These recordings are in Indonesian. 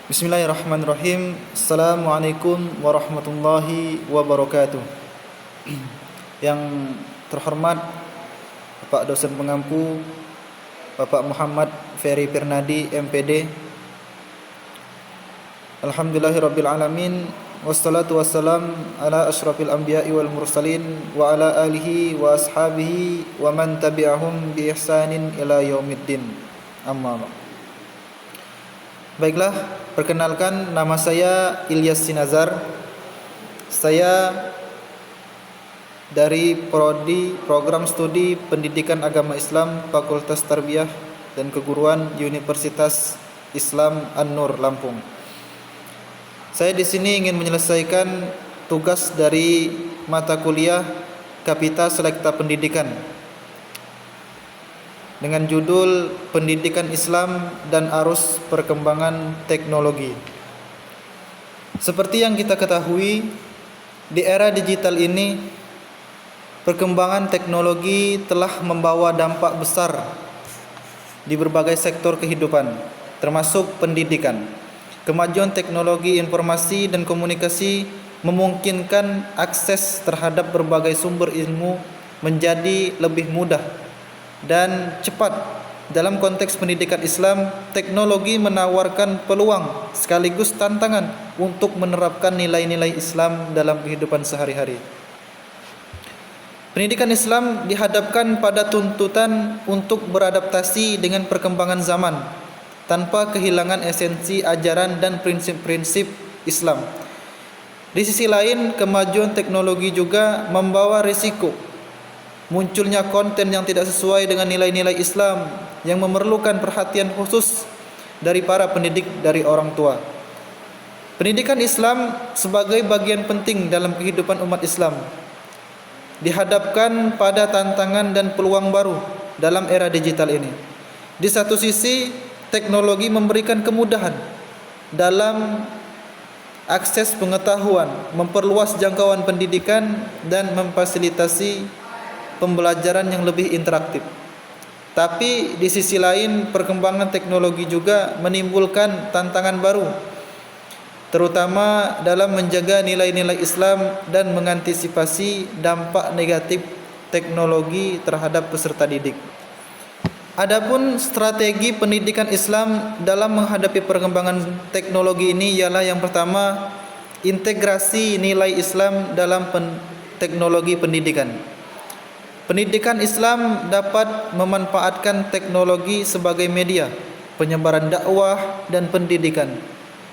Bismillahirrahmanirrahim. Assalamualaikum warahmatullahi wabarakatuh. Yang terhormat Bapak dosen pengampu Bapak Muhammad Ferry Pirnadi MPD. Alhamdulillahirabbil alamin wassalatu wassalam ala asyrafil anbiya'i wal mursalin wa ala alihi wa ashabihi wa man tabi'ahum bi ihsanin ila yaumiddin. Amma ba'd. Baiklah, perkenalkan, nama saya Ilyas Sinazar. Saya dari Prodi Program Studi Pendidikan Agama Islam Fakultas Tarbiyah dan Keguruan Universitas Islam An-Nur Lampung. Saya di sini ingin menyelesaikan tugas dari mata kuliah Kapita Selekta Pendidikan dengan judul Pendidikan Islam dan Arus Perkembangan Teknologi. Seperti yang kita ketahui, di era digital ini perkembangan teknologi telah membawa dampak besar di berbagai sektor kehidupan, termasuk pendidikan. Kemajuan teknologi informasi dan komunikasi memungkinkan akses terhadap berbagai sumber ilmu menjadi lebih mudah dan cepat. Dalam konteks pendidikan Islam, teknologi menawarkan peluang sekaligus tantangan untuk menerapkan nilai-nilai Islam dalam kehidupan sehari-hari. Pendidikan Islam dihadapkan pada tuntutan untuk beradaptasi dengan perkembangan zaman tanpa kehilangan esensi ajaran dan prinsip-prinsip Islam. Di sisi lain, kemajuan teknologi juga membawa risiko munculnya konten yang tidak sesuai dengan nilai-nilai Islam yang memerlukan perhatian khusus dari para pendidik, dari orang tua. Pendidikan Islam sebagai bagian penting dalam kehidupan umat Islam dihadapkan pada tantangan dan peluang baru dalam era digital ini. Di satu sisi, teknologi memberikan kemudahan dalam akses pengetahuan, memperluas jangkauan pendidikan dan memfasilitasi pembelajaran yang lebih interaktif. Tapi di sisi lain, perkembangan teknologi juga menimbulkan tantangan baru, terutama dalam menjaga nilai-nilai Islam dan mengantisipasi dampak negatif teknologi terhadap peserta didik. Adapun strategi pendidikan Islam dalam menghadapi perkembangan teknologi ini ialah yang pertama, integrasi nilai Islam dalam teknologi pendidikan. Pendidikan Islam dapat memanfaatkan teknologi sebagai media penyebaran dakwah dan pendidikan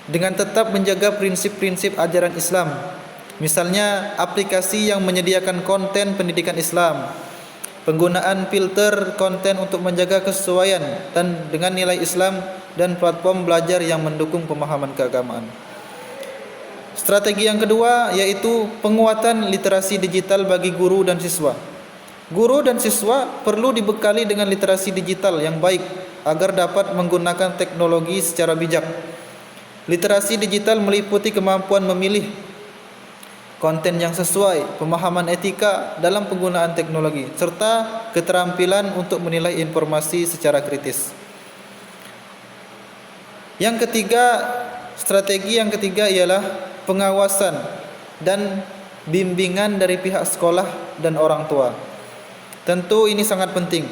dengan tetap menjaga prinsip-prinsip ajaran Islam. Misalnya, aplikasi yang menyediakan konten pendidikan Islam, penggunaan filter konten untuk menjaga kesesuaian dan dengan nilai Islam, dan platform belajar yang mendukung pemahaman keagamaan. Strategi yang kedua yaitu penguatan literasi digital bagi guru dan siswa. Guru dan siswa perlu dibekali dengan literasi digital yang baik agar dapat menggunakan teknologi secara bijak. Literasi digital meliputi kemampuan memilih konten yang sesuai, pemahaman etika dalam penggunaan teknologi, serta keterampilan untuk menilai informasi secara kritis. Strategi yang ketiga ialah pengawasan dan bimbingan dari pihak sekolah dan orang tua. Tentu ini sangat penting.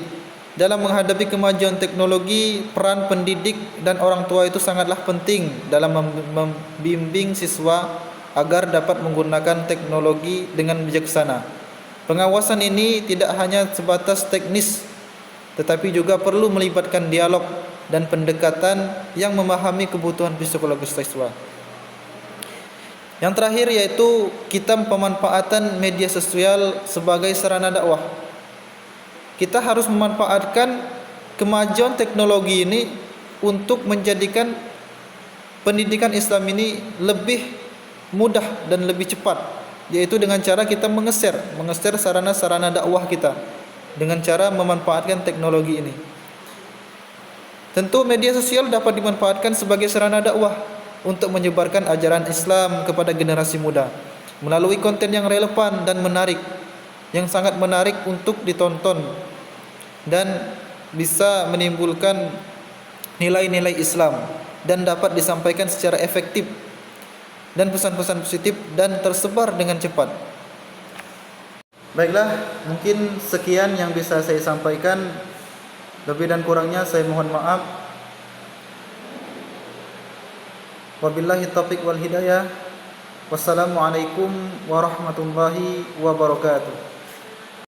Dalam menghadapi kemajuan teknologi, peran pendidik dan orang tua itu sangatlah penting dalam membimbing siswa agar dapat menggunakan teknologi dengan bijaksana. Pengawasan ini tidak hanya sebatas teknis, tetapi juga perlu melibatkan dialog dan pendekatan yang memahami kebutuhan psikologis siswa. Yang terakhir yaitu kita pemanfaatan media sosial sebagai sarana dakwah. Kita harus memanfaatkan kemajuan teknologi ini untuk menjadikan pendidikan Islam ini lebih mudah dan lebih cepat, yaitu dengan cara kita mengeser sarana-sarana dakwah kita dengan cara memanfaatkan teknologi ini. Tentu media sosial dapat dimanfaatkan sebagai sarana dakwah untuk menyebarkan ajaran Islam kepada generasi muda melalui konten yang relevan dan menarik, yang sangat menarik untuk ditonton dan bisa menimbulkan nilai-nilai Islam dan dapat disampaikan secara efektif, dan pesan-pesan positif dan tersebar dengan cepat. Baiklah, mungkin sekian yang bisa saya sampaikan. Lebih dan kurangnya saya mohon maaf. Wabillahi taufiq wal hidayah. Wassalamualaikum warahmatullahi wabarakatuh.